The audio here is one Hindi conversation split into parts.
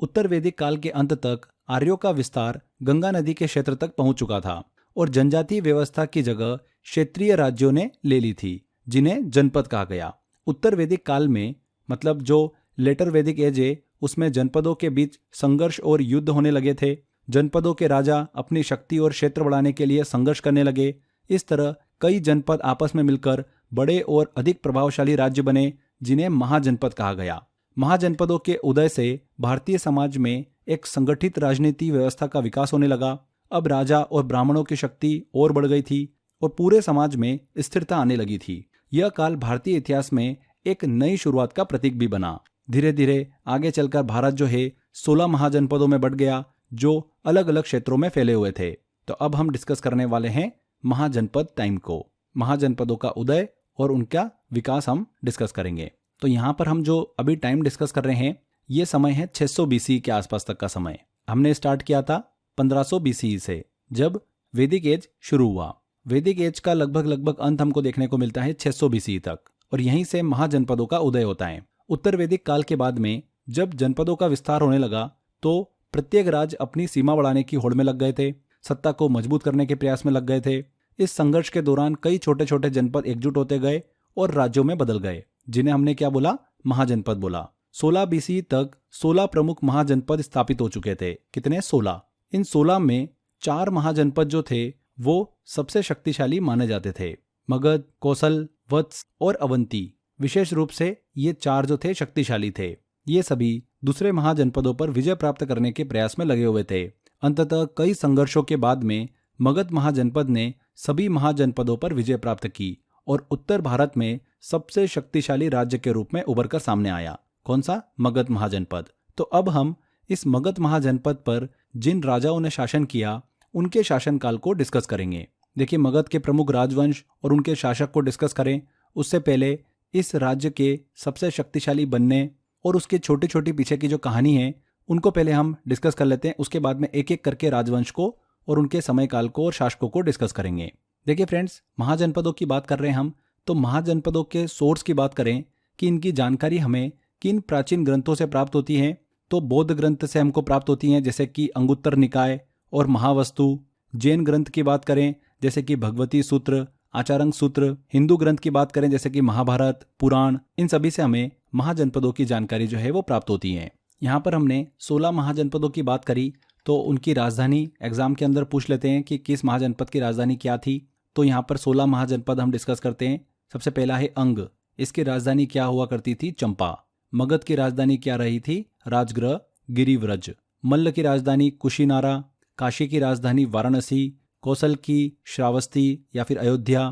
उत्तर वैदिक काल के अंत तक आर्यों का विस्तार गंगा नदी के क्षेत्र तक पहुंच चुका था और जनजातीय व्यवस्था की जगह क्षेत्रीय राज्यों ने ले ली थी, जिन्हें जनपद कहा गया। उत्तर वैदिक काल में, मतलब जो लेटर वैदिक एज है, उसमें जनपदों के बीच संघर्ष और युद्ध होने लगे थे। जनपदों के राजा अपनी शक्ति और क्षेत्र बढ़ाने के लिए संघर्ष करने लगे। इस तरह कई जनपद आपस में मिलकर बड़े और अधिक प्रभावशाली राज्य बने, जिन्हें महाजनपद कहा गया। महाजनपदों के उदय से भारतीय समाज में एक संगठित राजनीति व्यवस्था का विकास होने लगा। अब राजा और ब्राह्मणों की शक्ति और बढ़ गई थी और पूरे समाज में स्थिरता आने लगी थी। यह काल भारतीय इतिहास में एक नई शुरुआत का प्रतीक भी बना। धीरे धीरे आगे चलकर भारत जो है 16 महाजनपदों में बढ़ गया, जो अलग अलग क्षेत्रों में फैले हुए थे। तो अब हम डिस्कस करने वाले हैं महाजनपद टाइम को। महाजनपदों का उदय और उनका विकास हम डिस्कस करेंगे। तो यहाँ पर हम जो अभी टाइम डिस्कस कर रहे हैं, ये समय है 600 BC के आसपास तक का समय। हमने स्टार्ट किया था 1500 BC से, जब वैदिक एज शुरू हुआ। वैदिक एज का लगभग अंत हमको देखने को मिलता है 600 BC तक, और यहीं से महाजनपदों का उदय होता है। उत्तर वैदिक काल के बाद में जब जनपदों का विस्तार होने लगा, तो प्रत्येक राज्य अपनी सीमा बढ़ाने की होड़ में लग गए थे, सत्ता को मजबूत करने के प्रयास में लग गए थे। इस संघर्ष के दौरान कई छोटे छोटे जनपद एकजुट होते गए और राज्यों में बदल गए, जिन्हें हमने क्या बोला, महाजनपद बोला। 16 BC तक 16 प्रमुख महाजनपद स्थापित हो चुके थे। कितने? 16। इन 16 में 4 महाजनपद जो थे वो सबसे शक्तिशाली माने जाते थे। मगध, कौशल, वत्स और अवंती, विशेष रूप से ये 4 जो थे शक्तिशाली थे। ये सभी दूसरे महाजनपदों पर विजय प्राप्त करने के प्रयास में लगे हुए थे। अंततः कई संघर्षों के बाद में मगध महाजनपद ने सभी महाजनपदों पर विजय प्राप्त की और उत्तर भारत में सबसे शक्तिशाली राज्य के रूप में उभर कर सामने आया। कौन सा? मगध महाजनपद। तो अब हम इस मगध महाजनपद पर जिन राजाओं ने शासन किया, उनके शासनकाल को डिस्कस करेंगे। देखिए, मगध के प्रमुख राजवंश और उनके शासक को डिस्कस करें उससे पहले इस राज्य के सबसे शक्तिशाली बनने और उसके छोटी छोटी पीछे की जो कहानी है, उनको पहले हम डिस्कस कर लेते हैं। उसके बाद में एक एक करके राजवंश को और उनके समय काल को और शासकों को डिस्कस करेंगे। देखिए फ्रेंड्स, महाजनपदों की बात कर रहे हैं हम, तो महाजनपदों के सोर्स की बात करें कि इनकी जानकारी हमें किन प्राचीन ग्रंथों से प्राप्त होती है, तो बौद्ध ग्रंथ से हमको प्राप्त होती हैं, जैसे कि अंगुत्तर निकाय और महावस्तु। जैन ग्रंथ की बात करें जैसे कि भगवती सूत्र, आचारंग सूत्र। हिंदू ग्रंथ की बात करें जैसे कि महाभारत, पुराण। इन सभी से हमें महाजनपदों की जानकारी जो है वो प्राप्त होती है। यहाँ पर हमने 16 महाजनपदों की बात करी, तो उनकी राजधानी एग्जाम के अंदर पूछ लेते हैं कि किस महाजनपद की राजधानी क्या थी। तो यहाँ पर 16 महाजनपद हम डिस्कस करते हैं। सबसे पहला है अंग। इसकी राजधानी क्या हुआ करती थी? चंपा। मगध की राजधानी क्या रही थी? राजगृह, गिरिव्रज। मल्ल की राजधानी कुशीनारा। काशी की राजधानी वाराणसी। कौशल की श्रावस्ती या फिर अयोध्या।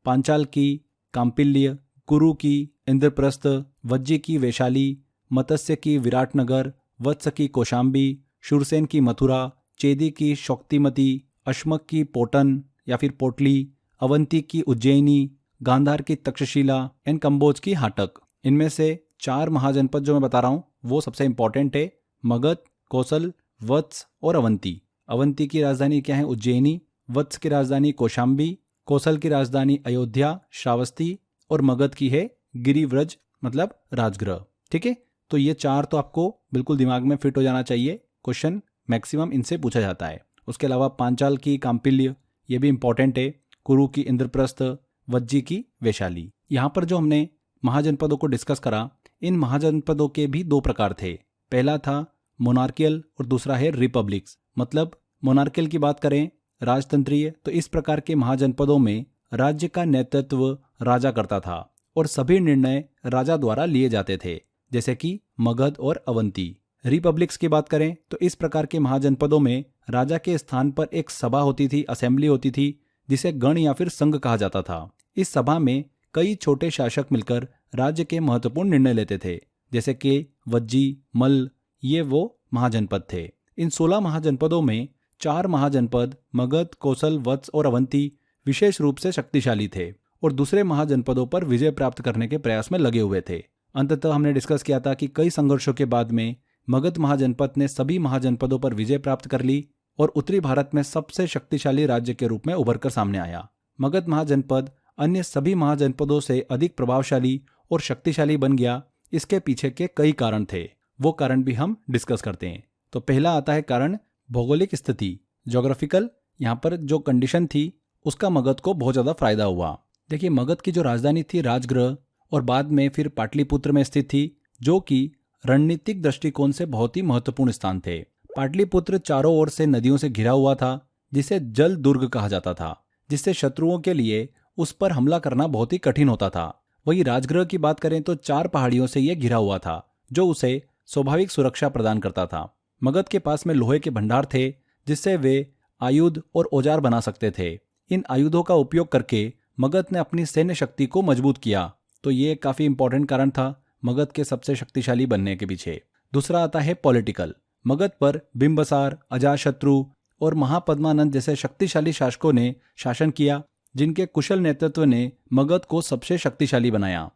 पांचाल की कांपिल्य। कुरु की इंद्रप्रस्थ। वज्जी की वैशाली। मत्स्य की विराटनगर। वत्स की कौशाम्बी। शूरसेन की मथुरा। चेदी की शौक्तिमती। अश्मक की पोटन या फिर पोटली। अवंती की उज्जैनी। गांधार की तक्षशिला एंड कंबोज की हाटक। इनमें से 4 महाजनपद जो मैं बता रहा हूँ वो सबसे इंपॉर्टेंट है, मगध, कौशल, वत्स और अवंती। अवंती की राजधानी क्या है? उज्जैनी। वत्स की राजधानी कौशाम्बी। कौशल की राजधानी अयोध्या, श्रावस्ती। और मगध की है गिरिव्रज, मतलब राजगृह। ठीक है, तो ये 4 तो आपको बिल्कुल दिमाग में फिट हो जाना चाहिए। क्वेश्चन मैक्सिमम इनसे पूछा जाता है। उसके अलावा पांचाल की कांपिल्य, ये भी इंपॉर्टेंट है। कुरु की इंद्रप्रस्थ। वज्जी की वैशाली। यहाँ पर जो हमने महाजनपदों को डिस्कस करा, इन महाजनपदों के भी 2 प्रकार थे। पहला था मोनार्कियल और दूसरा है रिपब्लिक्स। मतलब मोनार्कियल की बात करें, राजतंत्रीय, तो इस प्रकार के महाजनपदों में राज्य का नेतृत्व राजा करता था और सभी निर्णय राजा द्वारा लिए जाते थे, जैसे कि मगध और अवंती। रिपब्लिक्स की बात करें तो इस प्रकार के महाजनपदों में राजा के स्थान पर एक सभा होती थी, असेंबली होती थी, जिसे गण या फिर संघ कहा जाता था। इस सभा में कई छोटे शासक मिलकर राज्य के महत्वपूर्ण निर्णय लेते थे, जैसे कि वज्जी, मल्ल, ये वो महाजनपद थे। इन 16 महाजनपदों में 4 महाजनपद मगध, कौशल, वत्स और अवंती विशेष रूप से शक्तिशाली थे और दूसरे महाजनपदों पर विजय प्राप्त करने के प्रयास में लगे हुए थे। अंततः हमने डिस्कस किया था कि कई संघर्षों के बाद में मगध महाजनपद ने सभी महाजनपदों पर विजय प्राप्त कर ली और उत्तरी भारत में सबसे शक्तिशाली राज्य के रूप में उभर कर सामने आया। मगध महाजनपद अन्य सभी महाजनपदों से अधिक प्रभावशाली और शक्तिशाली बन गया। इसके पीछे के कई कारण थे। वो कारण भी हम डिस्कस करते हैं। तो पहला आता है कारण भौगोलिक स्थिति, जोग्राफिकल। यहाँ पर जो कंडीशन थी उसका मगध को बहुत ज़्यादा फायदा हुआ। देखिए, मगध की जो राजधानी थी राजगृह और बाद में फिर पाटलिपुत्र में स्थित थी, जो कि रणनीतिक दृष्टिकोण से बहुत ही महत्वपूर्ण स्थान थे। पाटलिपुत्र चारों ओर से नदियों से घिरा हुआ था, जिसे जल दुर्ग कहा जाता था, जिससे शत्रुओं के लिए उस पर हमला करना बहुत ही कठिन होता था। वही राजगृह की बात करें तो 4 पहाड़ियों से यह घिरा हुआ था, जो उसे स्वाभाविक सुरक्षा प्रदान करता था। मगध के पास में लोहे के भंडार थे, जिससे वे आयुध और औजार बना सकते थे। इन आयुधों का उपयोग करके मगध ने अपनी सैन्य शक्ति को मजबूत किया। तो ये काफी इंपॉर्टेंट कारण था मगध के सबसे शक्तिशाली बनने के पीछे। दूसरा आता है पॉलिटिकल। मगध पर बिंबसार, अजातशत्रु और महापद्मानंद जैसे शक्तिशाली शासकों ने शासन किया, जिनके कुशल नेतृत्व ने मगध को सबसे शक्तिशाली बनाया।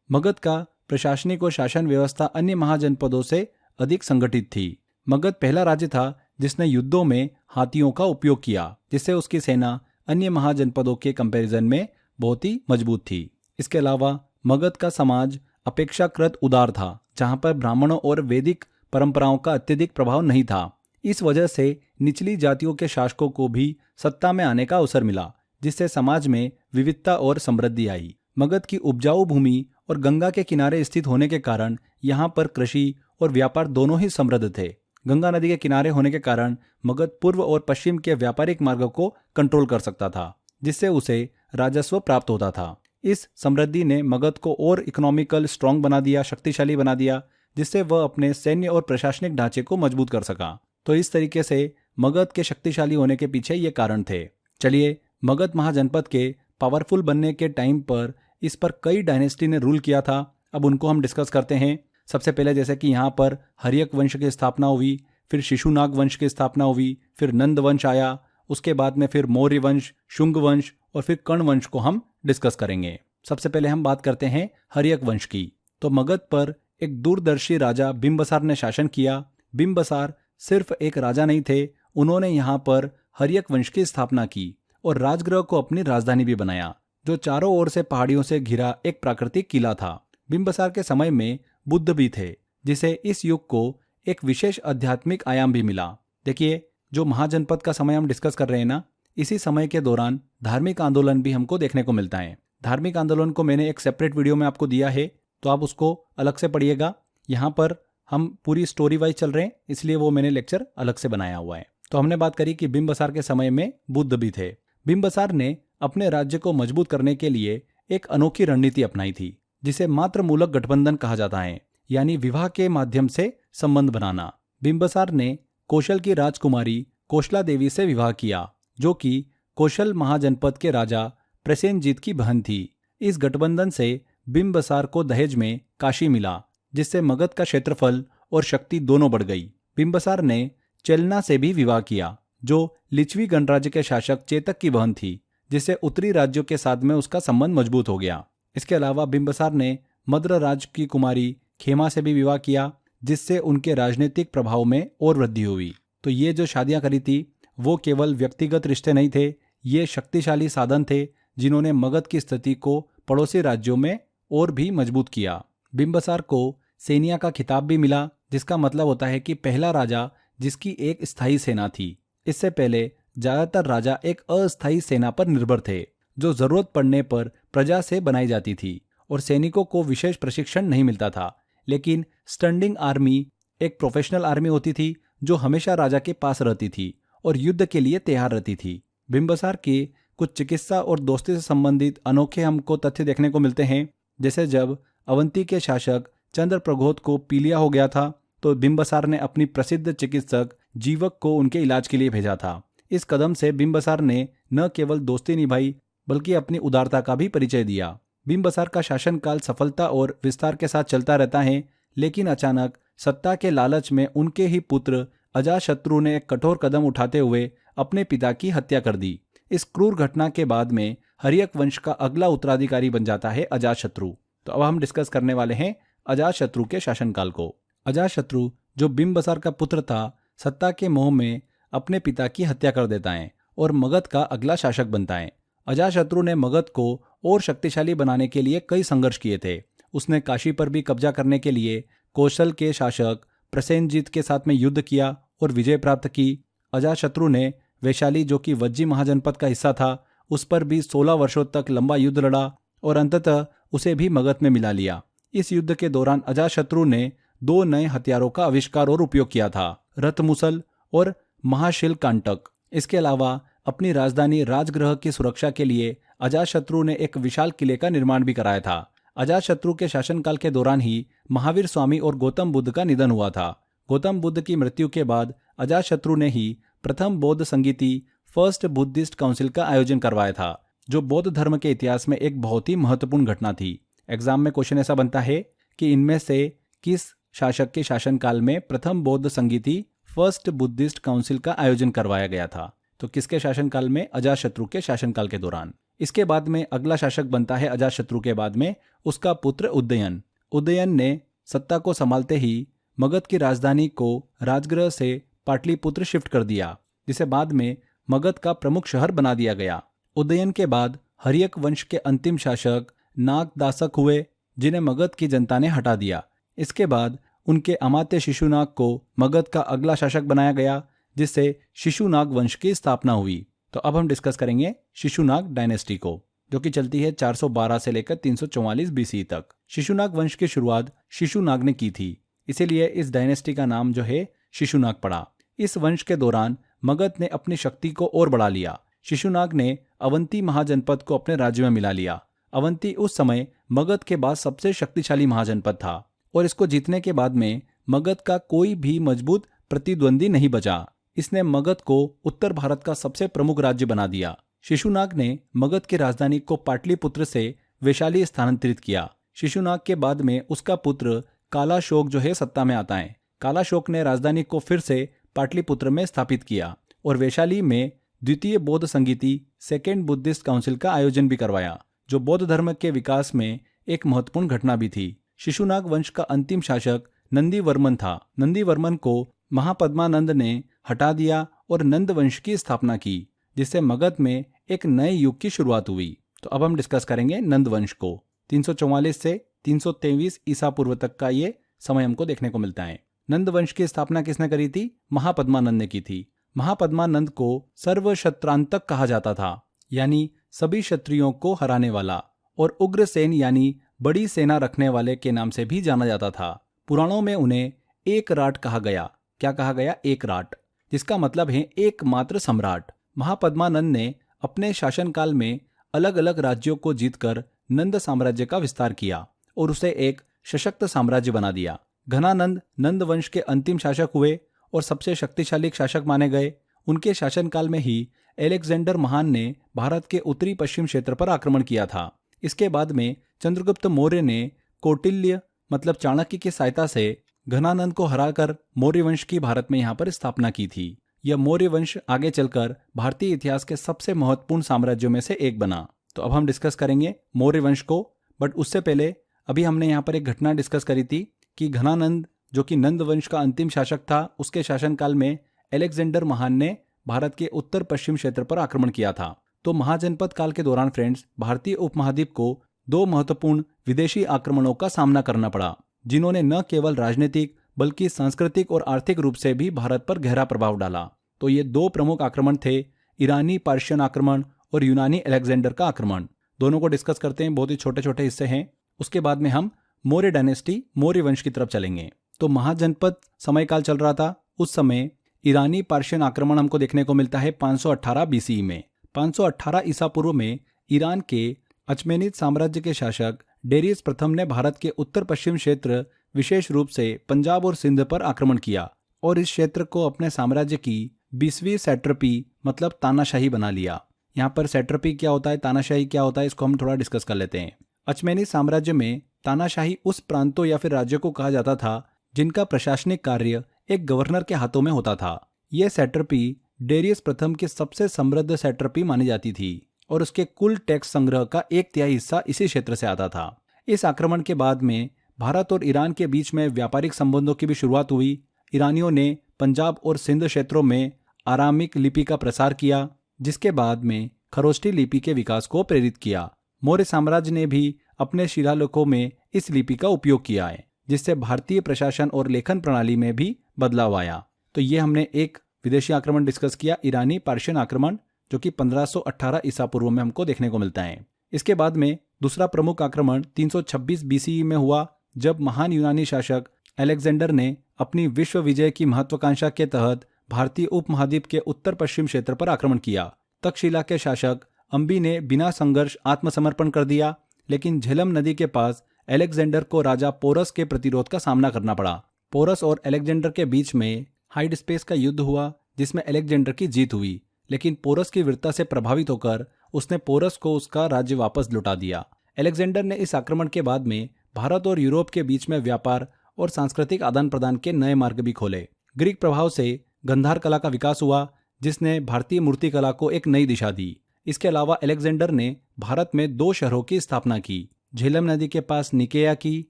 मगध का प्रशासनिक और शासन व्यवस्था अन्य महाजनपदों से अधिक संगठित थी। मगध पहला राज्य था जिसने युद्धों में हाथियों का उपयोग किया, जिससे उसकी सेना अन्य महाजनपदों के कंपैरिजन में बहुत ही मजबूत थी। इसके अलावा मगध का समाज अपेक्षाकृत उदार था, जहां पर ब्राह्मणों और वैदिक परंपराओं का अत्यधिक प्रभाव नहीं था। इस वजह से निचली जातियों के शासकों को भी सत्ता में आने का अवसर मिला, जिससे समाज में विविधता और समृद्धि आई। मगध की उपजाऊ भूमि और गंगा के किनारे स्थित होने के कारण यहाँ पर कृषि और व्यापार दोनों ही समृद्ध थे। गंगा नदी के किनारे होने के कारण मगध पूर्व और पश्चिम के व्यापारिक मार्गों को कंट्रोल कर सकता था, जिससे उसे राजस्व प्राप्त होता था। इस समृद्धि ने मगध को और इकोनॉमिकल स्ट्रांग बना दिया, शक्तिशाली बना दिया, जिससे वह अपने सैन्य और प्रशासनिक ढांचे को मजबूत कर सका। तो इस तरीके से मगध के शक्तिशाली होने के पीछे ये कारण थे। चलिए, मगध महाजनपद के पावरफुल बनने के टाइम पर इस पर कई डायनेस्टी ने रूल किया था। अब उनको हम डिस्कस करते हैं। सबसे पहले जैसे कि यहाँ पर हर्यक वंश की स्थापना हुई, फिर शिशुनाग वंश की स्थापना हुई, फिर नंद वंश आया, उसके बाद में फिर मौर्य वंश, शुंग वंश और फिर कर्ण वंश को हम डिस्कस करेंगे। सबसे पहले हम बात करते हैं हर्यक वंश की। तो मगध पर एक दूरदर्शी राजा बिंबसार ने शासन किया। बिंबसार सिर्फ एक राजा नहीं थे, उन्होंने यहाँ पर हर्यक वंश की स्थापना की और राजगृह को अपनी राजधानी भी बनाया, जो चारों ओर से पहाड़ियों से घिरा एक प्राकृतिक किला था। बिंबसार के समय में बुद्ध भी थे, जिसे इस युग को एक विशेष आध्यात्मिक आयाम भी मिला। देखिए, जो महाजनपद का समय हम डिस्कस कर रहे हैं ना, इसी समय के दौरान धार्मिक आंदोलन भी हमको देखने को मिलता है। धार्मिक आंदोलन को मैंने एक सेपरेट वीडियो में आपको दिया है, तो आप उसको अलग से पढ़िएगा। यहाँ पर हम पूरी स्टोरी वाइज चल रहे हैं, इसलिए वो मैंने लेक्चर अलग से बनाया हुआ है। तो हमने बात करी कि बिंबसार के समय में बुद्ध भी थे। बिंबसार ने अपने राज्य को मजबूत करने के लिए एक अनोखी रणनीति अपनाई थी, जिसे मातृमूलक गठबंधन कहा जाता है, यानी विवाह के माध्यम से संबंध बनाना। बिंबसार ने कौशल की राजकुमारी कौशला देवी से विवाह किया, जो कि कौशल महाजनपद के राजा प्रसेनजीत की बहन थी। इस गठबंधन से बिंबसार को दहेज में काशी मिला, जिससे मगध का क्षेत्रफल और शक्ति दोनों बढ़ गई। बिंबसार ने चेलना से भी विवाह किया, जो लिच्छवी गणराज्य के शासक चेतक की बहन थी, जिससे उत्तरी राज्यों के साथ में उसका संबंध मजबूत हो गया। इसके अलावा बिंबसार ने मद्र राज की कुमारी खेमा से भी विवाह किया, जिससे उनके राजनीतिक प्रभाव में और वृद्धि हुई। तो ये जो शादियां करी थी वो केवल व्यक्तिगत रिश्ते नहीं थे, ये शक्तिशाली साधन थे जिन्होंने मगध की स्थिति को पड़ोसी राज्यों में और भी मजबूत किया। बिंबसार को सेनिया का खिताब भी मिला, जिसका मतलब होता है कि पहला राजा जिसकी एक स्थायी सेना थी। इससे पहले ज्यादातर राजा एक अस्थायी सेना पर निर्भर थे, जो जरूरत पड़ने पर प्रजा से बनाई जाती थी और सैनिकों को विशेष प्रशिक्षण नहीं मिलता था। लेकिन स्टैंडिंग आर्मी एक प्रोफेशनल आर्मी होती थी, जो हमेशा राजा के पास रहती थी और युद्ध के लिए तैयार रहती थी। बिंबसार के कुछ चिकित्सा और दोस्ती से संबंधित अनोखे हमको तथ्य देखने को मिलते हैं। जैसे जब अवंती के शासक चंद्रप्रघोत को पीलिया हो गया था, तो बिंबसार ने अपनी प्रसिद्ध चिकित्सक जीवक को उनके इलाज के लिए भेजा था। इस कदम से बिंबसार ने न केवल दोस्ती निभाई, बल्कि अपनी उदारता का भी परिचय दिया। बिंबसार का शासनकाल सफलता और विस्तार के साथ चलता रहता है, लेकिन अचानक सत्ता के लालच में उनके ही पुत्र अजातशत्रु ने एक कठोर कदम उठाते हुए अपने पिता की हत्या कर दी। इस क्रूर घटना के बाद में हर्यक वंश का अगला उत्तराधिकारी बन जाता है अजातशत्रु। तो अब हम डिस्कस करने वाले हैं अजातशत्रु के शासनकाल को। अजातशत्रु, जो बिंबसार का पुत्र था, सत्ता के मोह में अपने पिता की हत्या कर देता है और मगध का अगला शासक बनता है। अजातशत्रु ने मगध को और शक्तिशाली बनाने के लिए कई संघर्ष किए थे। उसने काशी पर भी कब्जा करने के लिए कौशल के शासक प्रसेनजीत के साथ में युद्ध किया और विजय प्राप्त की। अजातशत्रु ने वैशाली, जो कि वज्जी महाजनपद का हिस्सा था, उस पर भी 16 वर्षों तक लंबा युद्ध लड़ा और अंततः उसे भी मगध में मिला लिया। इस युद्ध के दौरान अजातशत्रु ने 2 नए हथियारों का आविष्कार और उपयोग किया था, रथमुसल और महाशिलकांटक। इसके अलावा अपनी राजधानी राजगृह की सुरक्षा के लिए अजातशत्रु ने एक विशाल किले का निर्माण भी कराया था। अजातशत्रु के शासनकाल के दौरान ही महावीर स्वामी और गौतम बुद्ध का निधन हुआ था। गौतम बुद्ध की मृत्यु के बाद अजातशत्रु ने ही प्रथम बौद्ध संगीति फर्स्ट बुद्धिस्ट काउंसिल का आयोजन करवाया था, जो बौद्ध धर्म के इतिहास में एक बहुत ही महत्वपूर्ण घटना थी। एग्जाम में क्वेश्चन ऐसा बनता है कि इनमें से किस शासक के शासनकाल में प्रथम बौद्ध संगीति फर्स्ट बुद्धिस्ट काउंसिल का आयोजन करवाया गया था? तो किसके शासनकाल में? अजातशत्रु के शासनकाल के दौरान। इसके बाद में अगला शासक बनता है अजातशत्रु के बाद में उसका पुत्र उदयन। उदयन ने सत्ता को संभालते ही मगध की राजधानी को राजगृह से पाटलिपुत्र शिफ्ट कर दिया, जिसे बाद में मगध का प्रमुख शहर बना दिया गया। उदयन के बाद हर्यक वंश के अंतिम शासक नागदासक हुए, जिन्हें मगध की जनता ने हटा दिया। इसके बाद उनके अमात्य शिशुनाग को मगध का अगला शासक बनाया गया, जिससे शिशुनाग वंश की स्थापना हुई। तो अब हम डिस्कस करेंगे शिशुनाग डायनेस्टी को, जो कि चलती है 412 से लेकर 344 बीसी तक। शिशुनाग वंश की शुरुआत शिशुनाग ने की थी, इसीलिए इस डायनेस्टी का नाम जो है शिशुनाग पड़ा। इस वंश के दौरान मगध ने अपनी शक्ति को और बढ़ा लिया। शिशुनाग ने अवंती महाजनपद को अपने राज्य में मिला लिया। अवंती उस समय मगध के बाद सबसे शक्तिशाली महाजनपद था और इसको जीतने के बाद में मगध का कोई भी मजबूत प्रतिद्वंदी नहीं बचा। इसने मगध को उत्तर भारत का सबसे प्रमुख राज्य बना दिया। शिशुनाग ने मगध की राजधानी को पाटलिपुत्र से वैशाली स्थानांतरित किया। शिशुनाग के बाद में उसका पुत्र कालाशोक जो है सत्ता में आता है। कालाशोक ने राजधानी को फिर से पाटलिपुत्र में स्थापित किया और वैशाली में द्वितीय बौद्ध संगीति सेकेंड बुद्धिस्ट काउंसिल का आयोजन भी करवाया, जो बौद्ध धर्म के विकास में एक महत्वपूर्ण घटना भी थी। शिशुनाग वंश का अंतिम शासक नंदीवर्मन था। नंदीवर्मन को महापद्मानंद ने हटा दिया और नंद वंश की स्थापना की, जिससे मगध में एक नए युग की शुरुआत हुई। तो अब हम डिस्कस करेंगे नंद वंश को। 344 से 323 ईसा पूर्व तक का ये समय हमको देखने को मिलता है। नंद वंश की स्थापना किसने करी थी? महापद्मानंद ने की थी। महापद्मानंद को सर्वशत्रांतक कहा जाता था, यानी सभी क्षत्रियों को हराने वाला, और उग्रसेन यानी बड़ी सेना रखने वाले के नाम से भी जाना जाता था। पुराणों में उन्हें एक राट कहा गया। क्या कहा गया? एक राट, जिसका मतलब है एकमात्र सम्राट। महापद्मानंद ने अपने शासनकाल में अलग अलग राज्यों को जीतकर नंद साम्राज्य का विस्तार किया और उसे एक सशक्त साम्राज्य बना दिया। घनानंद नंद वंश के अंतिम शासक हुए और सबसे शक्तिशाली शासक माने गए। उनके शासनकाल में ही अलेक्जेंडर महान ने भारत के उत्तरी पश्चिम क्षेत्र पर आक्रमण किया था। इसके बाद में चंद्रगुप्त मौर्य ने कौटिल्य मतलब चाणक्य की सहायता से घनानंद को हराकर मौर्य वंश की भारत में यहाँ पर स्थापना की थी। यह मौर्य वंश आगे चलकर भारतीय इतिहास के सबसे महत्वपूर्ण साम्राज्यों में से एक बना। तो अब हम डिस्कस करेंगे मौर्य वंश को, बट उससे पहले अभी हमने यहाँ पर एक घटना डिस्कस करी थी कि घनानंद जो कि नंद वंश का अंतिम शासक था, उसके शासनकाल में अलेक्जेंडर महान ने भारत के उत्तर पश्चिम क्षेत्र पर आक्रमण किया था। तो महाजनपद काल के दौरान फ्रेंड्स, भारतीय उपमहाद्वीप को 2 महत्वपूर्ण विदेशी आक्रमणों का सामना करना पड़ा, जिन्होंने न केवल राजनीतिक बल्कि सांस्कृतिक और आर्थिक रूप से भी भारत पर गहरा प्रभाव डाला। तो ये 2 प्रमुख आक्रमण थे, ईरानी पार्शियन आक्रमण और यूनानी अलेक्जेंडर का आक्रमण। दोनों को डिस्कस करते हैं, बहुत ही छोटे छोटे हिस्से हैं। उसके बाद में हम मौर्य डायनेस्टी मौर्य वंश की तरफ चलेंगे। तो महाजनपद समयकाल चल रहा था। उस समय ईरानी पार्शियन आक्रमण हमको देखने को मिलता है 518 बीसी में। 518 ईसा पूर्व में ईरान के अचमेनिद साम्राज्य के शासक डेरियस प्रथम ने भारत के उत्तर पश्चिम क्षेत्र विशेष रूप से पंजाब और सिंध पर आक्रमण किया और इस क्षेत्र को अपने साम्राज्य की 20वीं सैट्रपी मतलब तानाशाही बना लिया। यहाँ पर सैट्रपी क्या होता है, तानाशाही क्या होता है, इसको हम थोड़ा डिस्कस कर लेते हैं। अचमेनिद साम्राज्य में तानाशाही उस प्रांतों या फिर राज्यों को कहा जाता था जिनका प्रशासनिक कार्य एक गवर्नर के हाथों में होता था। यह सैट्रपी डेरियस प्रथम की सबसे समृद्ध सैट्रपी मानी जाती थी और उसके कुल टैक्स संग्रह का 1/3 हिस्सा इसी क्षेत्र से आता था। इस आक्रमण के बाद में भारत और ईरान के बीच में व्यापारिक संबंधों की भी शुरुआत हुई। ईरानियों ने पंजाब और सिंध क्षेत्रों में आरामिक लिपि का प्रसार किया, जिसके बाद में खरोष्ठी लिपि के विकास को प्रेरित किया। मौर्य साम्राज्य ने भी अपने शिलालेखों में इस लिपि का उपयोग किया है। जिससे भारतीय प्रशासन और लेखन प्रणाली में भी बदलाव आया। तो ये हमने एक विदेशी आक्रमण डिस्कस किया, ईरानी पार्शियन आक्रमण, जो कि 1518 ईसा पूर्व में हमको देखने को मिलता है। इसके बाद में दूसरा प्रमुख आक्रमण 326 बीसीई में हुआ, जब महान यूनानी शासक अलेक्जेंडर ने अपनी विश्व विजय की महत्वाकांक्षा के तहत भारतीय उपमहाद्वीप के उत्तर पश्चिम क्षेत्र पर आक्रमण किया। तक्षशिला के शासक अंबी ने बिना संघर्ष आत्मसमर्पण कर दिया, लेकिन झेलम नदी के पास अलेक्जेंडर को राजा पोरस के प्रतिरोध का सामना करना पड़ा। पोरस और अलेक्जेंडर के बीच में हाइड स्पेस का युद्ध हुआ, जिसमें अलेक्जेंडर की जीत हुई, लेकिन पोरस की वीरता से प्रभावित होकर उसने पोरस को उसका राज्य वापस लौटा दिया। अलेक्जेंडर ने इस आक्रमण के बाद में भारत और यूरोप के बीच में व्यापार और सांस्कृतिक आदान प्रदान के नए मार्ग भी खोले। ग्रीक प्रभाव से गंधार कला का विकास हुआ, जिसने भारतीय मूर्तिकला को एक नई दिशा दी। इसके अलावा अलेक्जेंडर ने भारत में 2 शहरों की स्थापना की, झेलम नदी के पास निकेया की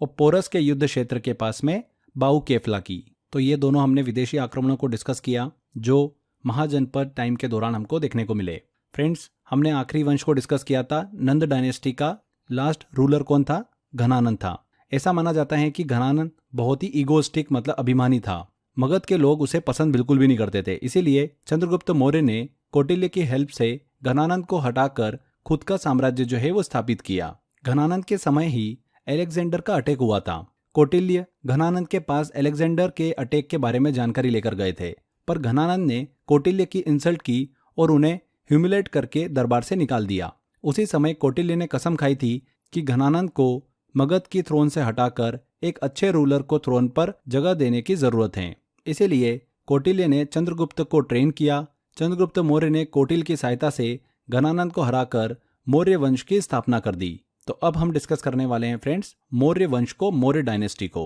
और पोरस के युद्ध क्षेत्र के पास में बाउकेफला की। तो ये दोनों हमने विदेशी आक्रमणों को डिस्कस किया जो महाजनपद टाइम के दौरान हमको देखने को मिले। फ्रेंड्स, हमने आखिरी वंश को डिस्कस किया था। नंद डायनेस्टी का लास्ट रूलर कौन था? घनानंद था। ऐसा माना जाता है कि घनानंद बहुत ही ईगोइस्टिक मतलब अभिमानी था। मगध के लोग उसे पसंद बिल्कुल भी नहीं करते थे। इसीलिए चंद्रगुप्त मौर्य ने कौटिल्य की हेल्प से घनानंद को हटाकर खुद का साम्राज्य जो है वो स्थापित किया। घनानंद के समय ही अलेक्जेंडर का अटैक हुआ था। कौटिल्य घनानंद के पास अलेक्जेंडर के अटैक के बारे में जानकारी लेकर गए थे, पर घनानंद ने कौटिल्य की इंसल्ट की और उन्हें ह्यूमिलेट करके दरबार से निकाल दिया। उसी समय कौटिल्य ने कसम खाई थी कि घनानंद को मगध की थ्रोन से हटाकर एक अच्छे रूलर को थ्रोन पर जगह देने की जरूरत है। इसीलिए कौटिल्य ने चंद्रगुप्त को ट्रेन किया। चंद्रगुप्त मौर्य ने कौटिल्य की सहायता से घनानंद को हराकर मौर्य वंश की स्थापना कर दी। तो अब हम डिस्कस करने वाले हैं फ्रेंड्स मौर्य वंश को, मौर्य डायनेस्टी को।